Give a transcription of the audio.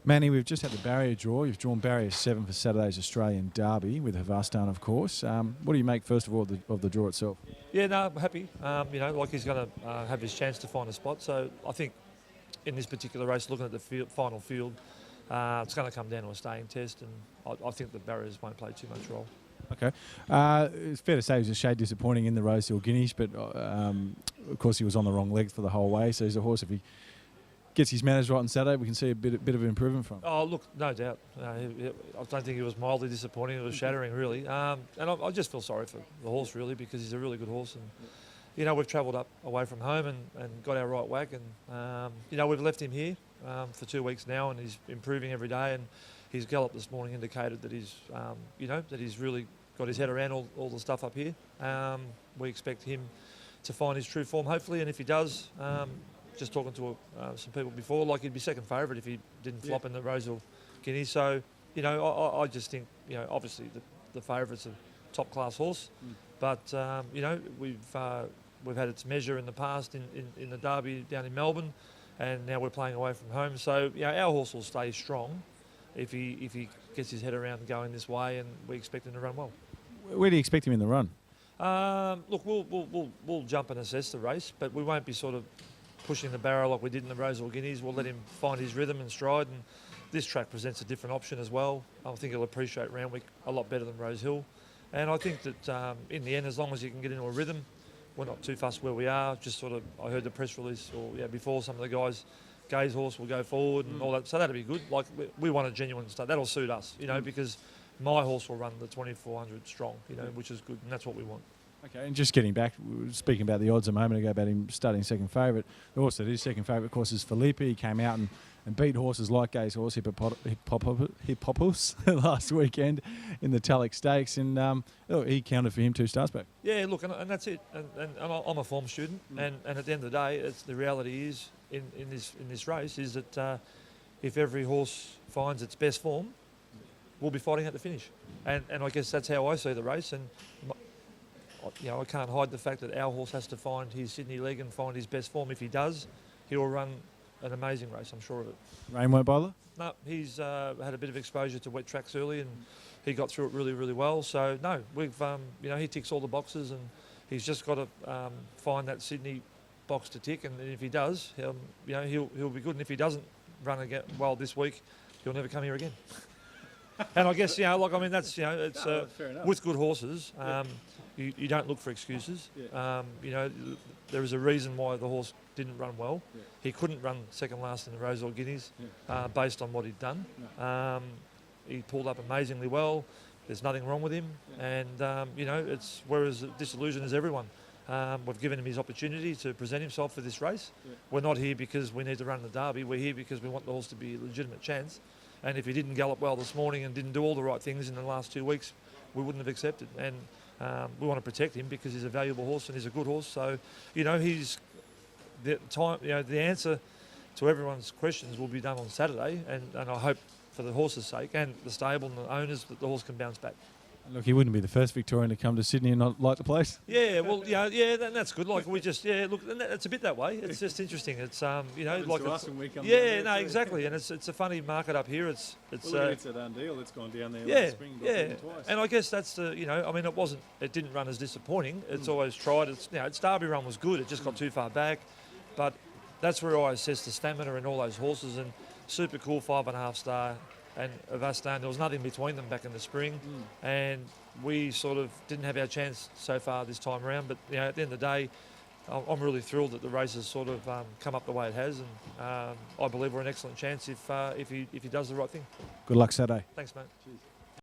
Manny, we've just had the barrier draw. You've drawn barrier 7 for Saturday's Australian Derby with Havastan, of course. What do you make, first of all, of the draw itself? Yeah, no, I'm happy. Like he's going to have his chance to find a spot. So I think in this particular race, looking at the final field, it's going to come down to a staying test, and I think the barriers won't play too much role. Okay. It's fair to say he was a shade disappointing in the Rosehill Guineas, but of course he was on the wrong leg for the whole way. So he's a horse, if he gets his manners right on Saturday, we can see a bit of improvement from him. Oh, look, no doubt. I don't think he was mildly disappointing. It was shattering, really. And I just feel sorry for the horse, really, because he's a really good horse. And, we've travelled up away from home and got our right whack. And, we've left him here for 2 weeks now, and he's improving every day. And his gallop this morning indicated that he's really got his head around all the stuff up here. We expect him to find his true form, hopefully. And if he does... just talking to some people before, like he'd be second favourite if he didn't flop in the Rosehill Guineas. So, I just think, obviously the favourite's a top-class horse. But, we've had its measure in the past in the Derby down in Melbourne, and now we're playing away from home. So, our horse will stay strong if he gets his head around going this way, and we expect him to run well. Where do you expect him in the run? Look, we'll jump and assess the race, but we won't be sort of pushing the barrow like we did in the Rosehill Guineas. We'll let him find his rhythm and stride, and this track presents a different option as well. I think he'll appreciate Randwick a lot better than Rosehill, and I think that in the end, as long as you can get into a rhythm, we're not too fussed where we are. Just sort of, I heard the press release before, some of the guys, Gay's horse will go forward and all that, so that'll be good. Like we want a genuine start. That'll suit us, because my horse will run the 2400 strong, which is good, and that's what we want. Okay, and just getting back, we were speaking about the odds a moment ago about him starting second favourite. The horse that is second favourite, of course, is Felipe. He came out and beat horses like Gay's horse, Hippopus, last weekend in the Talek Stakes, and he counted for him 2 starts back. Yeah, look, and that's it. And I'm a form student, and at the end of the day, the reality is in this race is that if every horse finds its best form, we'll be fighting at the finish. And I guess that's how I see the race. And I can't hide the fact that our horse has to find his Sydney leg and find his best form. If he does, he'll run an amazing race, I'm sure of it. Rain won't bother? No, he's had a bit of exposure to wet tracks early, and he got through it really, really well. So, no, we've, he ticks all the boxes, and he's just got to find that Sydney box to tick, and if he does, he'll be good. And if he doesn't run again well this week, he'll never come here again. And I guess, that's, it's with good horses, you don't look for excuses. There is a reason why the horse didn't run well. He couldn't run second last in the Rosehill Guineas based on what he'd done. He pulled up amazingly well. There's nothing wrong with him. And, it's whereas disillusion is everyone. We've given him his opportunity to present himself for this race. We're not here because we need to run the Derby. We're here because we want the horse to be a legitimate chance. And if he didn't gallop well this morning and didn't do all the right things in the last 2 weeks, we wouldn't have accepted. And we want to protect him because he's a valuable horse and he's a good horse. So, he's the answer to everyone's questions will be done on Saturday. And I hope for the horse's sake and the stable and the owners that the horse can bounce back. Look, he wouldn't be the first Victorian to come to Sydney and not like the place. Yeah, well, that's good. Like we just, look, and it's a bit that way. It's just interesting. It's, like to us when we come exactly. And it's a funny market up here. It's a done deal. It's gone down there last spring. Twice. And I guess that's the, it didn't run as disappointing. It's always tried. Its Derby run was good. It just got too far back, but that's where I assess the stamina in all those horses. And super cool 5.5 star. And Havastan, there was nothing between them back in the spring, and we sort of didn't have our chance so far this time around. But at the end of the day, I'm really thrilled that the race has sort of come up the way it has, and I believe we're an excellent chance if he does the right thing. Good luck Saturday. Thanks, mate. Cheers.